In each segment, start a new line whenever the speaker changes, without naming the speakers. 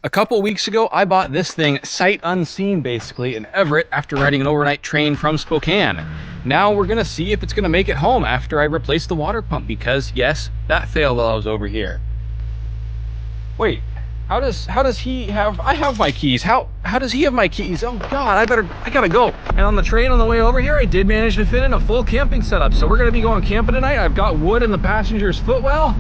A couple weeks ago, I bought this thing sight unseen, basically, in Everett after riding an overnight train from Spokane. Now we're gonna see if it's gonna make it home after I replace the water pump, because yes, that failed while I was over here. Wait, how does he have, I have my keys. How does he have my keys? Oh God, I gotta go. And on the train on the way over here, I did manage to fit in a full camping setup. So we're gonna be going camping tonight. I've got wood in the passenger's footwell.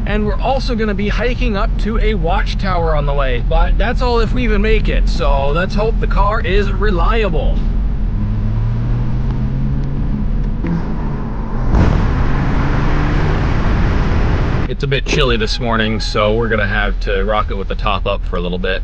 And we're also going to be hiking up to a watchtower on the way. But that's all if we even make it. So let's hope the car is reliable. It's a bit chilly this morning, so we're going to have to rock it with the top up for a little bit.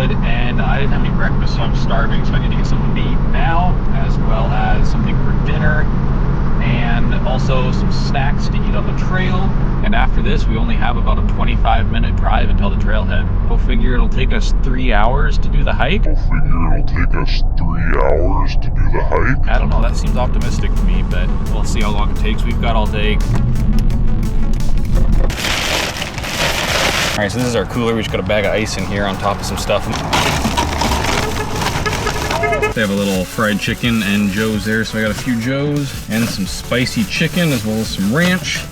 And I didn't have any breakfast, so I'm starving, so I need to get something to eat now, as well as something for dinner, and also some snacks to eat on the trail. And after this, we only have about a 25-minute drive until the trailhead. Go figure it'll take us 3 hours to do the hike.
I
don't know, that seems optimistic to me, but we'll see how long it takes. We've got all day. All right, so this is our cooler. We just got a bag of ice in here on top of some stuff. They have a little fried chicken and Joe's there, so I got a few Joe's and some spicy chicken as well as some ranch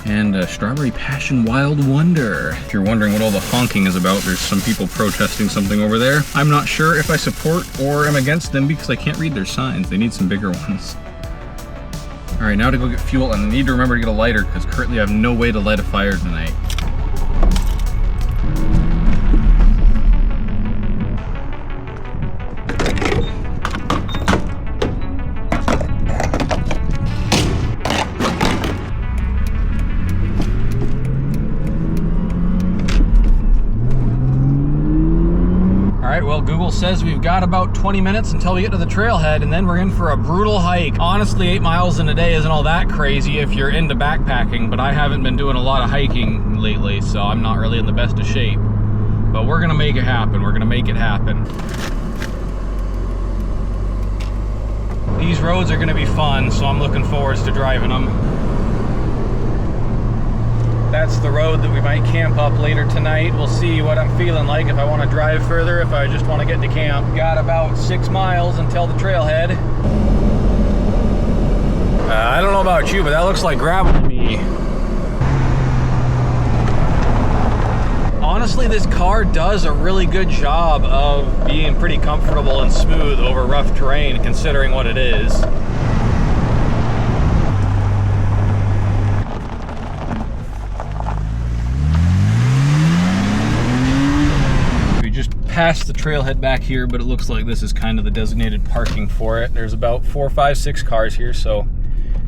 and a strawberry passion wild wonder. If you're wondering what all the honking is about, there's some people protesting something over there. I'm not sure if I support or am against them because I can't read their signs. They need some bigger ones. All right, now to go get fuel, and I need to remember to get a lighter because currently I have no way to light a fire tonight. Google says we've got about 20 minutes until we get to the trailhead, and then we're in for a brutal hike. Honestly, 8 miles in a day isn't all that crazy if you're into backpacking, but I haven't been doing a lot of hiking lately, so I'm not really in the best of shape. But we're gonna make it happen. We're gonna make it happen. These roads are gonna be fun, so I'm looking forward to driving them. That's the road that we might camp up later tonight. We'll see what I'm feeling like, if I want to drive further, if I just want to get to camp. Got about 6 miles until the trailhead. I don't know about you, but that looks like gravel to me. Honestly, this car does a really good job of being pretty comfortable and smooth over rough terrain, considering what it is. Past the trailhead back here, but it looks like this is kind of the designated parking for it. There's about 4, 5, 6 cars here, so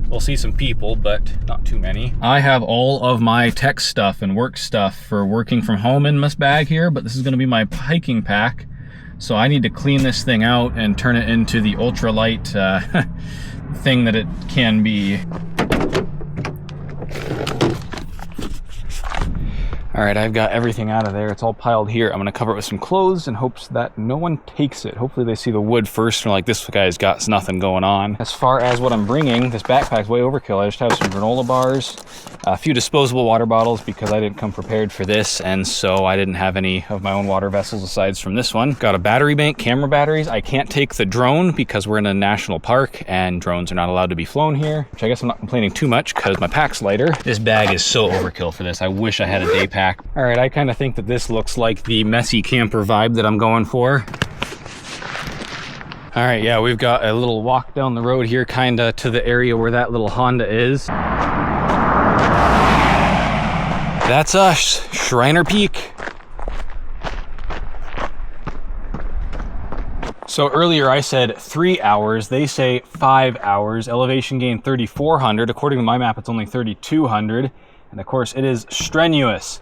we'll see some people, but not too many. I have all of my tech stuff and work stuff for working from home in this bag here, but this is going to be my hiking pack, so I need to clean this thing out and turn it into the ultralight thing that it can be. All right, I've got everything out of there. It's all piled here. I'm gonna cover it with some clothes in hopes that no one takes it. Hopefully they see the wood first and are like, this guy's got nothing going on. As far as what I'm bringing, this backpack's way overkill. I just have some granola bars, a few disposable water bottles because I didn't come prepared for this, and so I didn't have any of my own water vessels aside from this one. Got a battery bank, camera batteries. I can't take the drone because we're in a national park and drones are not allowed to be flown here, which I guess I'm not complaining too much because my pack's lighter. This bag is so overkill for this. I wish I had a day pack. All right, I kind of think that this looks like the messy camper vibe that I'm going for. All right, yeah, we've got a little walk down the road here, kind of to the area where that little Honda is. That's us, Shriner Peak. So earlier I said 3 hours, they say 5 hours. Elevation gain 3,400. According to my map, it's only 3,200. And of course, it is strenuous.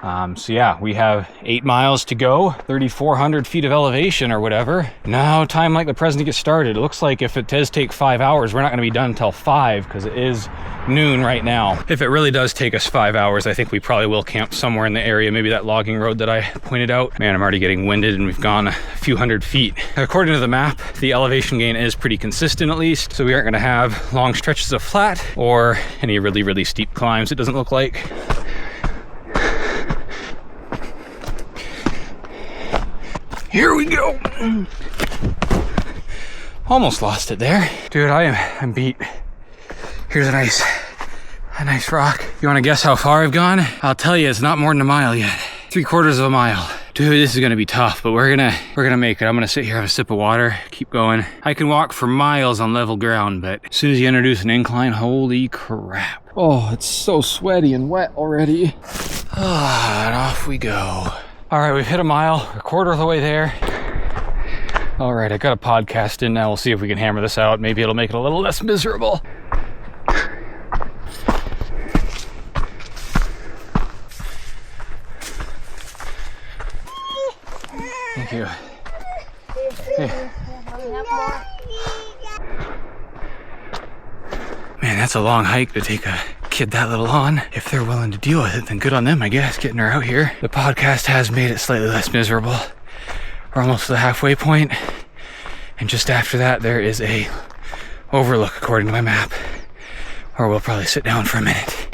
So yeah, we have 8 miles to go, 3,400 feet of elevation or whatever. Now time like the present to get started. It looks like if it does take 5 hours, we're not gonna be done until 5 because it is noon right now. If it really does take us 5 hours, I think we probably will camp somewhere in the area, maybe that logging road that I pointed out. Man, I'm already getting winded and we've gone a few hundred feet. According to the map, the elevation gain is pretty consistent at least, so we aren't gonna have long stretches of flat or any really, really steep climbs, it doesn't look like. Here we go. Almost lost it there. Dude, I'm beat. Here's a nice rock. You wanna guess how far I've gone? I'll tell you, it's not more than a mile yet. 3/4 of a mile. Dude, this is gonna be tough, but we're gonna make it. I'm gonna sit here, have a sip of water, keep going. I can walk for miles on level ground, but as soon as you introduce an incline, holy crap. Oh, it's so sweaty and wet already. And off we go. All right, we've hit a mile, we're 1/4 of the way there. All right, I got a podcast in now. We'll see if we can hammer this out. Maybe it'll make it a little less miserable. Thank you. Hey. Man, that's a long hike to take a kid that little on. If they're willing to deal with it, then good on them, I guess, getting her out here. The podcast has made it slightly less miserable. We're almost to the halfway point, and just after that there is a overlook according to my map, or we'll probably sit down for a minute.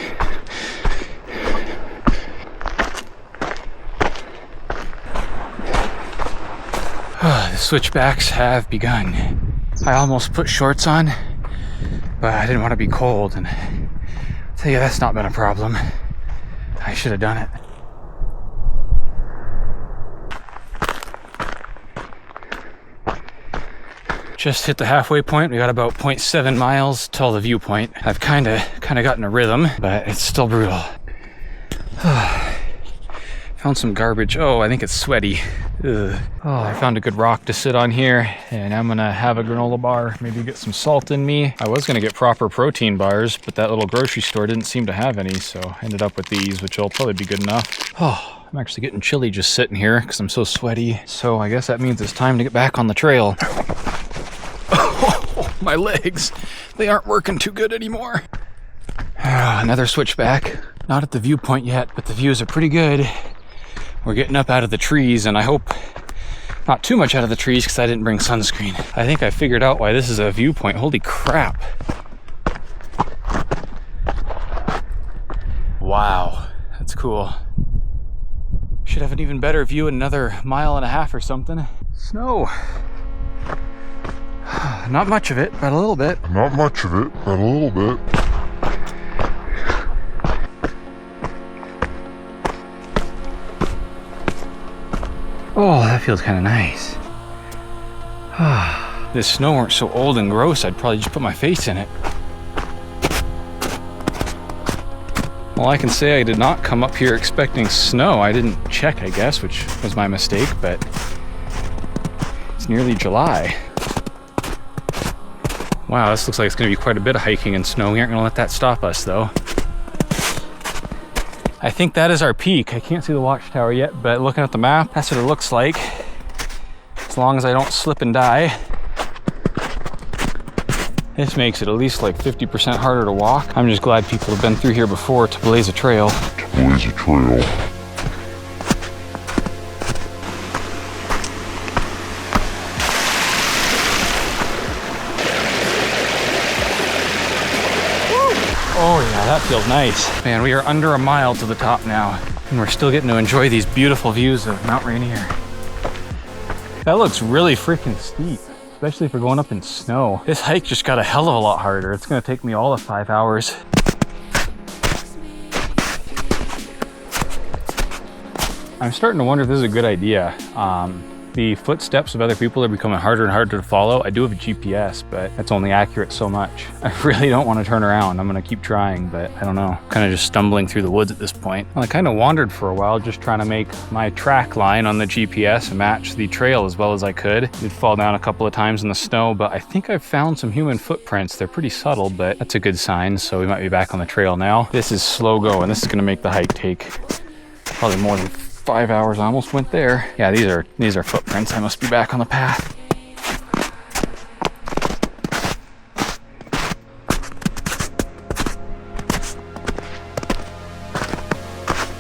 The switchbacks have begun. I almost put shorts on, but I didn't want to be cold, and I'll tell you, that's not been a problem. I should have done it. Just hit the halfway point. We got about 0.7 miles till the viewpoint. I've kind of gotten a rhythm, but it's still brutal. Found some garbage. Oh, I think it's sweaty. Ugh. Oh, I found a good rock to sit on here, and I'm gonna have a granola bar, maybe get some salt in me. I was gonna get proper protein bars, but that little grocery store didn't seem to have any, so I ended up with these, which will probably be good enough. Oh, I'm actually getting chilly just sitting here because I'm so sweaty. So I guess that means it's time to get back on the trail. Oh, my legs, they aren't working too good anymore. Another switchback. Not at the viewpoint yet, but the views are pretty good. We're getting up out of the trees, and I hope not too much out of the trees because I didn't bring sunscreen. I think I figured out why this is a viewpoint. Holy crap. Wow, that's cool. Should have an even better view in another 1.5 miles or something. Snow. Not much of it, but a little bit.
Not much of it, but a little bit.
Oh, that feels kind of nice. If this snow weren't so old and gross, I'd probably just put my face in it. Well, I can say I did not come up here expecting snow. I didn't check, I guess, which was my mistake, but it's nearly July. Wow, this looks like it's going to be quite a bit of hiking and snow. We aren't going to let that stop us, though. I think that is our peak. I can't see the watchtower yet, but looking at the map, that's what it looks like. As long as I don't slip and die. This makes it at least like 50% harder to walk. I'm just glad people have been through here before to blaze a trail.
Blaze a trail.
Oh yeah, that feels nice. Man, we are under 1 mile to the top now, and we're still getting to enjoy these beautiful views of Mount Rainier. That looks really freaking steep, especially if we're going up in snow. This hike just got a hell of a lot harder. It's gonna take me all of 5 hours. I'm starting to wonder if this is a good idea. The footsteps of other people are becoming harder and harder to follow. I do have a GPS, but that's only accurate so much. I really don't want to turn around. I'm gonna keep trying, but I don't know. Kind of just stumbling through the woods at this point. Well, I kind of wandered for a while, just trying to make my track line on the GPS match the trail as well as I could. Did fall down a couple of times in the snow, but I think I've found some human footprints. They're pretty subtle, but that's a good sign, so we might be back on the trail now. This is slow going. This is gonna make the hike take Probably more than 5 hours. I almost went there. Yeah, these are footprints. I must be back on the path.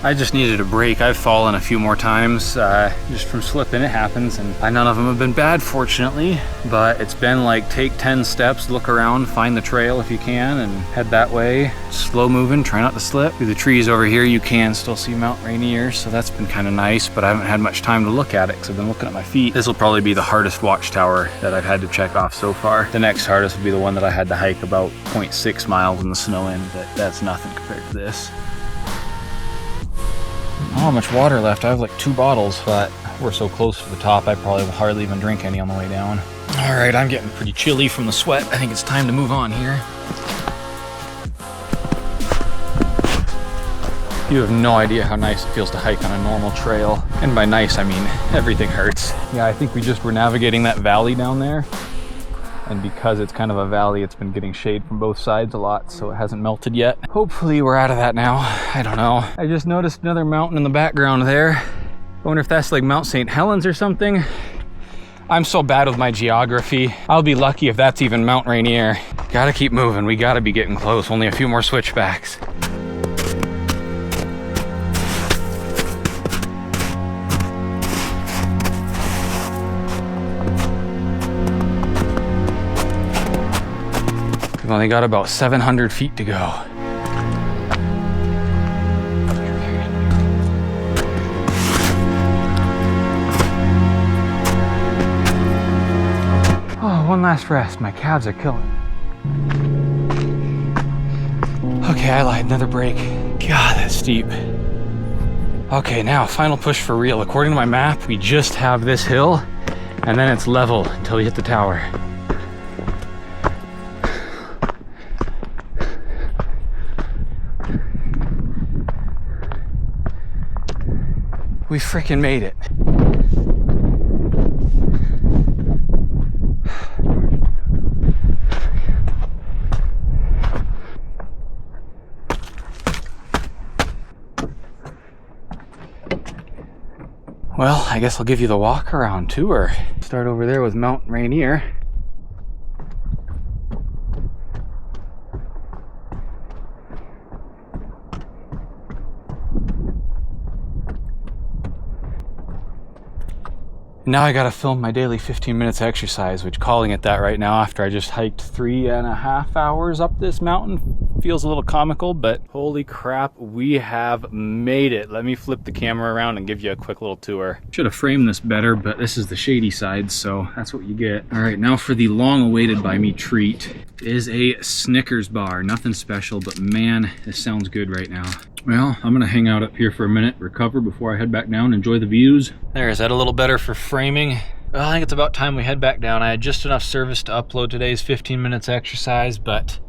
I just needed a break. I've fallen a few more times just from slipping. It happens, and none of them have been bad, fortunately. But it's been like take 10 steps, look around, find the trail if you can, and head that way. Slow moving, try not to slip. Through the trees over here, you can still see Mount Rainier, so that's been kind of nice. But I haven't had much time to look at it because I've been looking at my feet. This will probably be the hardest watchtower that I've had to check off so far. The next hardest would be the one that I had to hike about 0.6 miles in the snow in, but that's nothing compared to this. I don't have much water left. I have like 2 bottles, but we're so close to the top, I probably will hardly even drink any on the way down. All right, I'm getting pretty chilly from the sweat. I think it's time to move on here. You have no idea how nice it feels to hike on a normal trail. And by nice, I mean everything hurts. Yeah, I think we just were navigating that valley down there. And because it's kind of a valley, it's been getting shade from both sides a lot, so it hasn't melted yet. Hopefully we're out of that now. I don't know. I just noticed another mountain in the background there. I wonder if that's like Mount St. Helens or something. I'm so bad with my geography. I'll be lucky if that's even Mount Rainier. Gotta keep moving. We gotta be getting close. Only a few more switchbacks. We've only got about 700 feet to go. Oh, one last rest. My calves are killing. Okay, I lied. Another break. God, that's steep. Okay, now final push for real. According to my map, we just have this hill, and then it's level until we hit the tower. We freaking made it. Well, I guess I'll give you the walk around tour. Start over there with Mount Rainier. Now I gotta film my daily 15 minutes exercise, which calling it that right now after I just hiked 3.5 hours up this mountain feels a little comical, but holy crap, we have made it. Let me flip the camera around and give you a quick little tour. Should have framed this better, but this is the shady side, so that's what you get. All right, now for the long awaited by me treat. It is a Snickers bar. Nothing special, but man, this sounds good right now. Well, I'm gonna hang out up here for a minute, recover before I head back down, enjoy the views. There, is that a little better for framing? Well, I think it's about time we head back down. I had just enough service to upload today's 15 minutes exercise, but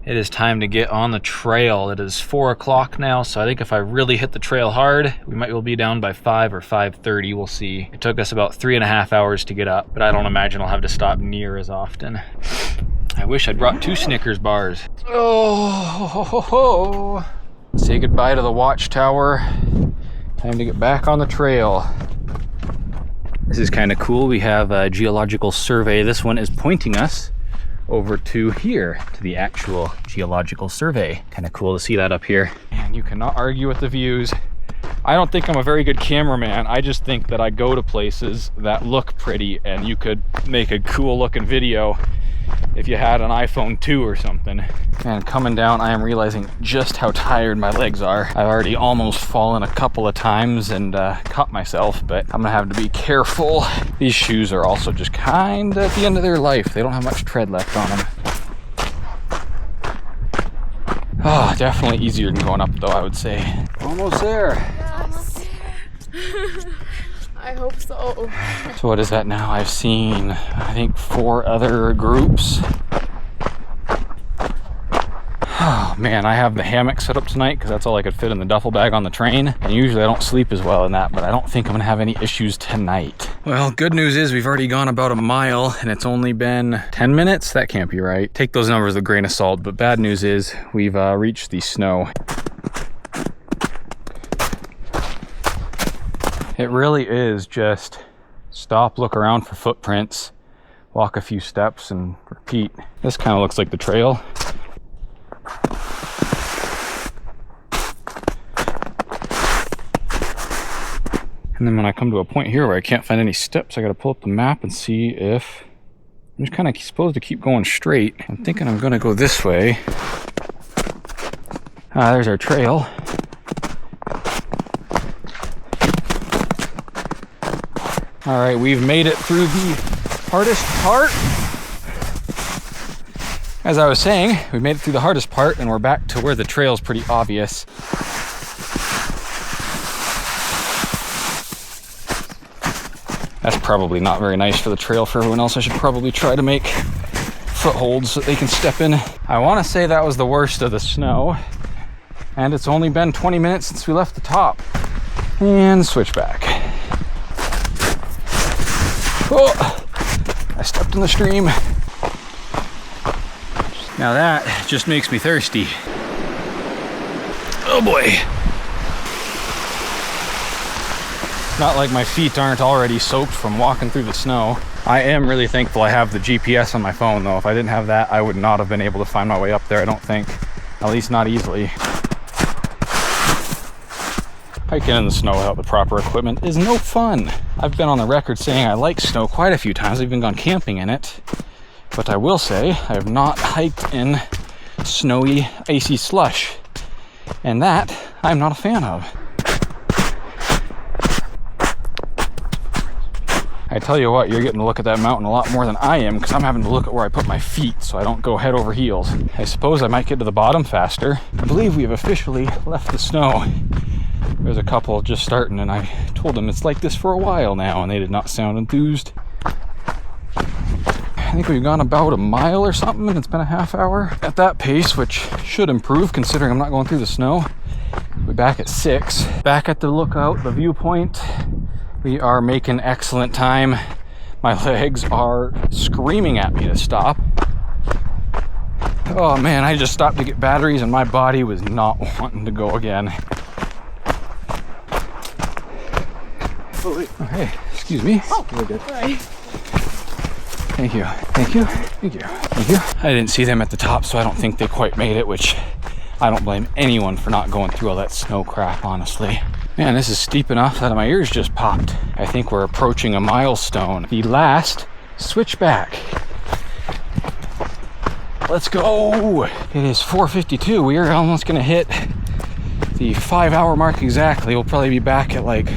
it is time to get on the trail. It is 4 o'clock now, so I think if I really hit the trail hard, we might well be down by 5 or 5:30, we'll see. It took us about 3.5 hours to get up, but I don't imagine I'll have to stop near as often. I wish I'd brought 2 Snickers bars. Oh, say goodbye to the watchtower. Time to get back on the trail. This is kind of cool. We have a geological survey. This one is pointing us over to here, to the actual geological survey. Kind of cool to see that up here. And you cannot argue with the views. I don't think I'm a very good cameraman. I just think that I go to places that look pretty, and you could make a cool looking video if you had an iPhone 2 or something. And coming down, I am realizing just how tired my legs are. I've already almost fallen a couple of times and caught myself, but I'm gonna have to be careful. These shoes are also just kind of at the end of their life. They don't have much tread left on them. Oh, definitely easier than going up though, I would say. Almost there.
Yes. I hope so.
So what is that now? I've seen, I think, 4 other groups. Oh man, I have the hammock set up tonight because that's all I could fit in the duffel bag on the train. And usually I don't sleep as well in that, but I don't think I'm gonna have any issues tonight. Well, good news is we've already gone about a mile and it's only been 10 minutes. That can't be right. Take those numbers with a grain of salt, but bad news is we've reached the snow. It really is just stop, look around for footprints, walk a few steps, and repeat. This kind of looks like the trail. And then when I come to a point here where I can't find any steps, I gotta pull up the map and see if I'm just kind of supposed to keep going straight. I'm thinking I'm gonna go this way. Ah, there's our trail. All right, we've made it through the hardest part. As I was saying, we made it through the hardest part and we're back to where the trail's pretty obvious. That's probably not very nice for the trail for everyone else. I should probably try to make footholds so they can step in. I want to say that was the worst of the snow. And it's only been 20 minutes since we left the top. And switch back. Oh, I stepped in the stream. Now that just makes me thirsty. Oh boy. Not like my feet aren't already soaked from walking through the snow. I am really thankful I have the GPS on my phone though. If I didn't have that, I would not have been able to find my way up there, I don't think. At least not easily. Hiking in the snow without the proper equipment is no fun. I've been on the record saying I like snow quite a few times. I've even gone camping in it. But I will say I have not hiked in snowy, icy slush. And that I'm not a fan of. I tell you what, you're getting to look at that mountain a lot more than I am because I'm having to look at where I put my feet so I don't go head over heels. I suppose I might get to the bottom faster. I believe we have officially left the snow. There's a couple just starting and I told them it's like this for a while now and they did not sound enthused. I think we've gone about a mile or something and it's been a half hour at that pace, which should improve considering I'm not going through the snow. We're back at 6. Back at the lookout, the viewpoint. We are making excellent time. My legs are screaming at me to stop. Oh man, I just stopped to get batteries and my body was not wanting to go again. Oh, hey, excuse me.
Oh, really good. Hi.
Thank you, thank you, thank you, thank you. I didn't see them at the top, so I don't think they quite made it, which I don't blame anyone for not going through all that snow crap, honestly. Man, this is steep enough that my ears just popped. I think we're approaching a milestone. The last switchback. Let's go. It is 4:52. We are almost gonna hit the 5-hour mark exactly. We'll probably be back at like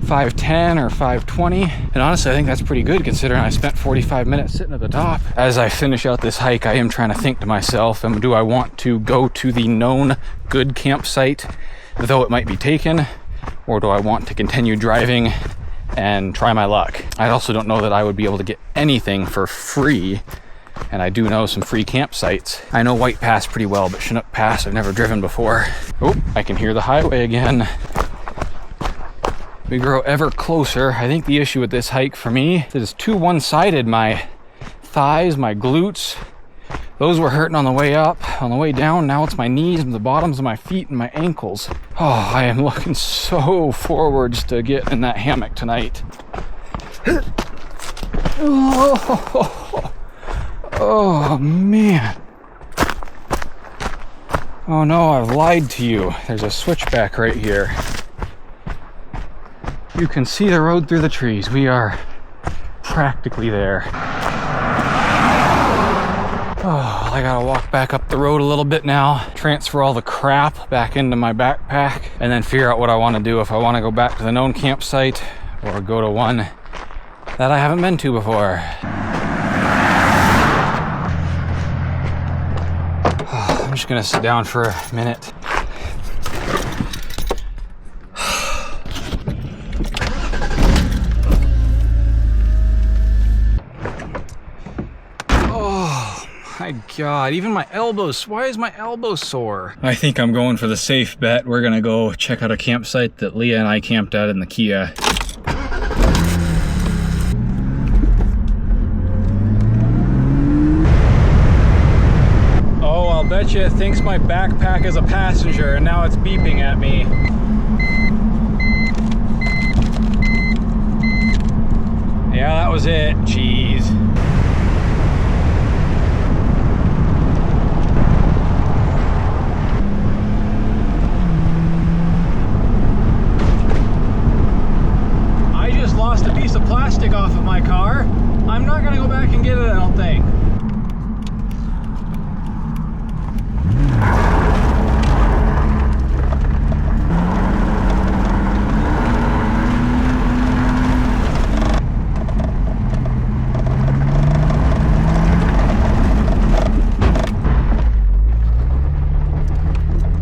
5:10 or 5:20. And honestly, I think that's pretty good considering I spent 45 minutes sitting at the top. As I finish out this hike, I am trying to think to myself, do I want to go to the known good campsite, though it might be taken, or do I want to continue driving and try my luck? I also don't know that I would be able to get anything for free, and I do know some free campsites. I know White Pass pretty well, but Chinook Pass I've never driven before. Oh, I can hear the highway again. We grow ever closer. I think the issue with this hike for me is it's too one-sided. My thighs, my glutes, those were hurting on the way up. On the way down, now it's my knees and the bottoms of my feet and my ankles. Oh, I am looking so forwards to get in that hammock tonight. Oh man. Oh no, I've lied to you. There's a switchback right here. You can see the road through the trees. We are practically there. Oh, I gotta walk back up the road a little bit now, transfer all the crap back into my backpack, and then figure out what I want to do, if I want to go back to the known campsite or go to one that I haven't been to before. I'm just gonna sit down for a minute. My God, even my elbows, why is my elbow sore? I think I'm going for the safe bet. We're gonna go check out a campsite that Leah and I camped at in the Kia. Oh, I'll bet you it thinks my backpack is a passenger and now it's beeping at me. Yeah, that was it. Jeez. I just lost a piece of plastic off of my car. I'm not gonna go back and get it, I don't think.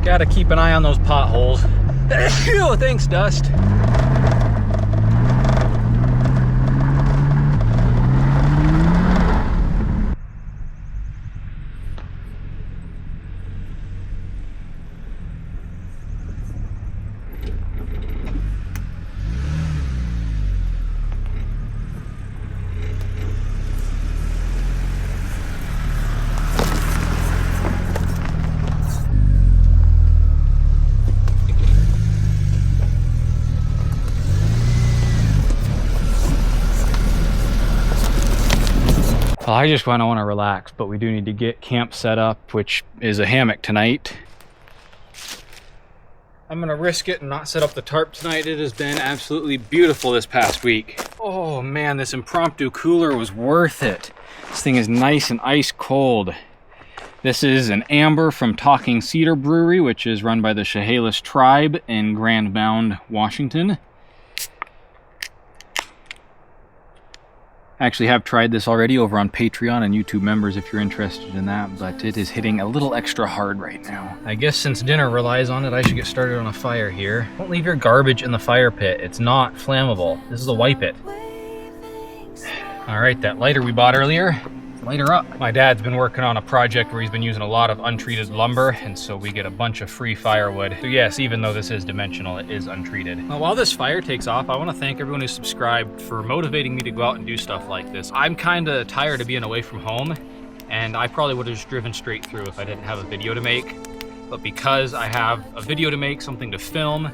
Gotta keep an eye on those potholes. Oh, thanks, Dust. Well, I just want to relax, but we do need to get camp set up, which is a hammock tonight. I'm gonna risk it and not set up the tarp tonight. It has been absolutely beautiful this past week. Oh man, this impromptu cooler was worth it. This thing is nice and ice cold. This is an amber from Talking Cedar Brewery, which is run by the Chehalis tribe in Grand Mound, Washington. I actually have tried this already over on Patreon and YouTube members if you're interested in that, but it is hitting a little extra hard right now. I guess since dinner relies on it, I should get started on a fire here. Don't leave your garbage in the fire pit. It's not flammable. This is a wipe it. All right, that lighter we bought earlier, light her up. My dad's been working on a project where he's been using a lot of untreated lumber, and so we get a bunch of free firewood. So yes, even though this is dimensional, it is untreated. Well, while this fire takes off, I want to thank everyone who subscribed for motivating me to go out and do stuff like this. I'm kind of tired of being away from home, and I probably would have just driven straight through if I didn't have a video to make. But because I have a video to make, something to film,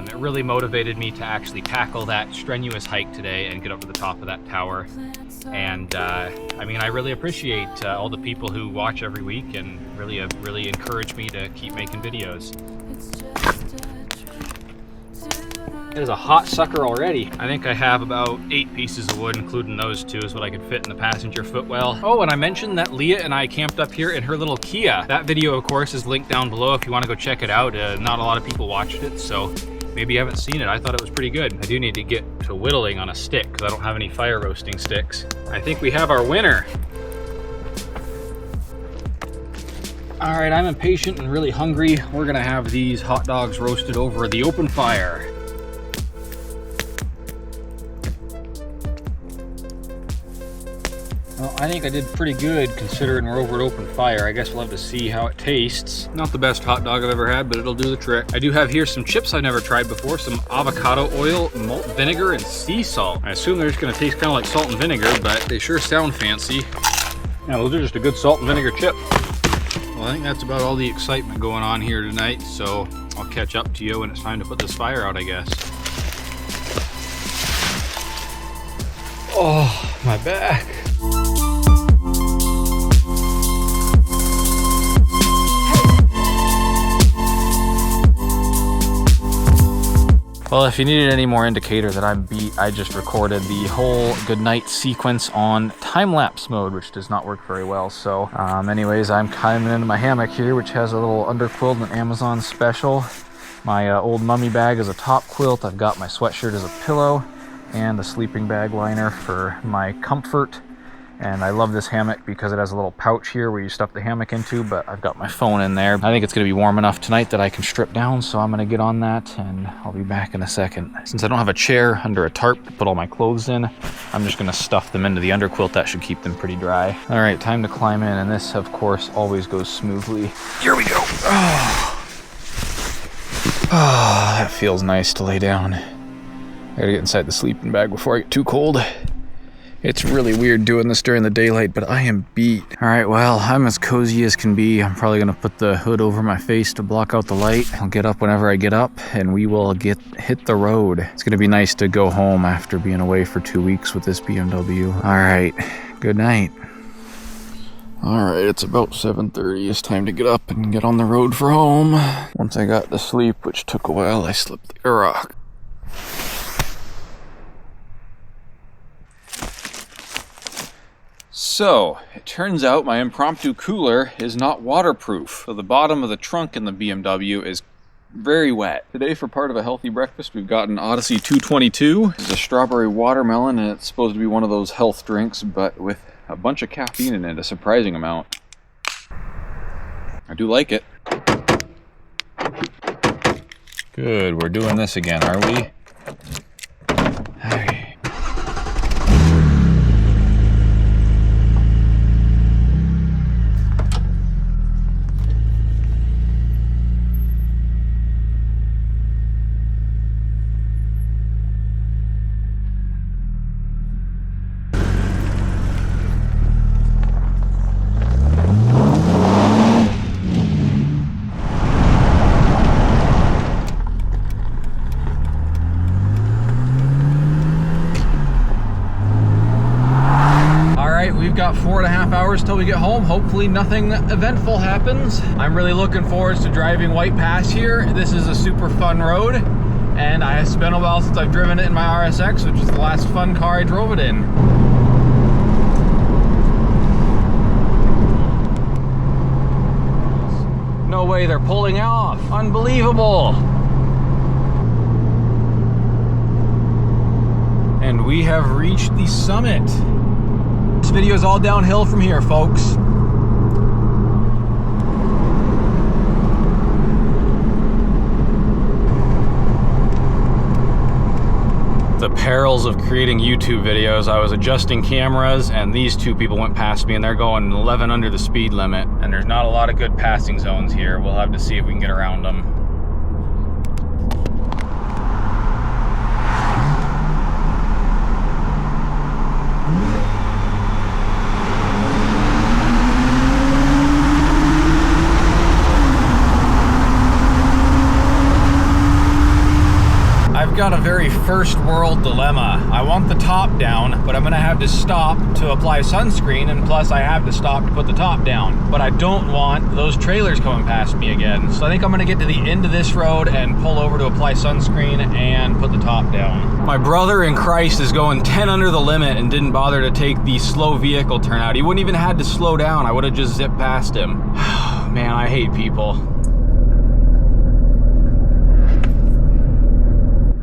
it really motivated me to actually tackle that strenuous hike today and get up to the top of that tower. And I mean, I really appreciate all the people who watch every week and really encourage me to keep making videos. It is a hot sucker already. I think I have about 8 pieces of wood, including those 2 is what I could fit in the passenger footwell. Oh, and I mentioned that Leah and I camped up here in her little Kia. That video, of course, is linked down below if you want to go check it out. Not a lot of people watched it, so maybe you haven't seen it. I thought it was pretty good. I do need to get to whittling on a stick because I don't have any fire roasting sticks. I think we have our winner. All right, I'm impatient and really hungry. We're gonna have these hot dogs roasted over the open fire. Well, I think I did pretty good considering we're over an open fire. I guess we'll have to see how it tastes. Not the best hot dog I've ever had, but it'll do the trick. I do have here some chips I've never tried before, some avocado oil, malt vinegar, and sea salt. I assume they're just gonna taste kind of like salt and vinegar, but they sure sound fancy. Yeah, those are just a good salt and vinegar chip. Well, I think that's about all the excitement going on here tonight, so I'll catch up to you when it's time to put this fire out, I guess. Oh, my back. Well, if you needed any more indicator that I'm beat, I just recorded the whole goodnight sequence on time-lapse mode, which does not work very well. So anyways, I'm climbing into my hammock here, which has a little underquilt, an Amazon special. My old mummy bag is a top quilt. I've got my sweatshirt as a pillow and a sleeping bag liner for my comfort. And I love this hammock because it has a little pouch here where you stuff the hammock into, but I've got my phone in there. I think it's gonna be warm enough tonight that I can strip down, so I'm gonna get on that and I'll be back in a second. Since I don't have a chair under a tarp to put all my clothes in, I'm just gonna stuff them into the underquilt. That should keep them pretty dry. All right, time to climb in, and this, of course, always goes smoothly. Here we go. Oh, that feels nice to lay down. I gotta get inside the sleeping bag before I get too cold. It's really weird doing this during the daylight, but I am beat. All right, well, I'm as cozy as can be. I'm probably gonna put the hood over my face to block out the light. I'll get up whenever I get up, and we will hit the road. It's gonna be nice to go home after being away for 2 weeks with this BMW. All right, good night. All right, it's about 7:30. It's time to get up and get on the road for home. Once I got to sleep, which took a while, I slipped like a rock. So, it turns out my impromptu cooler is not waterproof. So the bottom of the trunk in the BMW is very wet. Today, for part of a healthy breakfast, we've got an Odyssey 222. This is a strawberry watermelon, and it's supposed to be one of those health drinks, but with a bunch of caffeine in it, a surprising amount. I do like it. Good, we're doing this again, are we? Hey. We've got 4.5 hours till we get home. Hopefully nothing eventful happens. I'm really looking forward to driving White Pass here. This is a super fun road, and it's been a while since I've driven it in my RSX, which is the last fun car I drove it in. No way, they're pulling off. Unbelievable. And we have reached the summit. This video is all downhill from here, folks. The perils of creating YouTube videos. I was adjusting cameras and these two people went past me and they're going 11 under the speed limit. And there's not a lot of good passing zones here. We'll have to see if we can get around them. I've got a very first world dilemma. I want the top down, but I'm gonna have to stop to apply sunscreen, and plus I have to stop to put the top down. But I don't want those trailers coming past me again. So I think I'm gonna get to the end of this road and pull over to apply sunscreen and put the top down. My brother in Christ is going 10 under the limit and didn't bother to take the slow vehicle turnout. He wouldn't even had to slow down. I would have just zipped past him. Man, I hate people.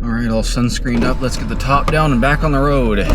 All right, all sunscreened up. Let's get the top down and back on the road.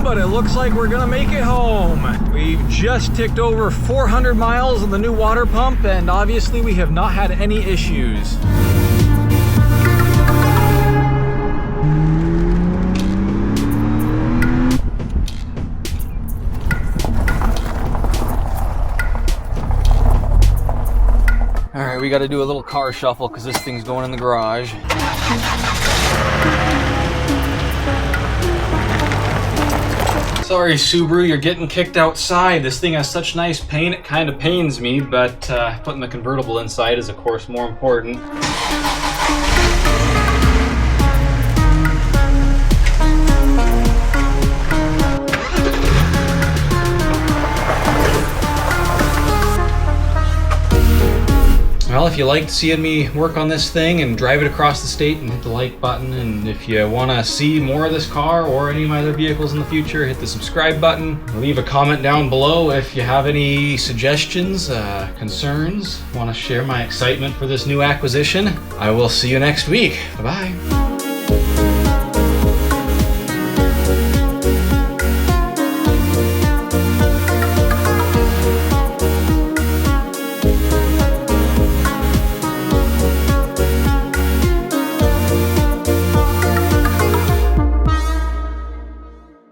But it looks like we're gonna make it home. We've just ticked over 400 miles on the new water pump, and obviously we have not had any issues. All right, we gotta do a little car shuffle because this thing's going in the garage. Sorry, Subaru, you're getting kicked outside. This thing has such nice paint, it kind of pains me, but putting the convertible inside is, of course, more important. Well, if you liked seeing me work on this thing and drive it across the state, and hit the like button. And if you want to see more of this car or any of my other vehicles in the future, hit the subscribe button. Leave a comment down below if you have any suggestions, concerns, want to share my excitement for this new acquisition. I will see you next week. Bye-bye.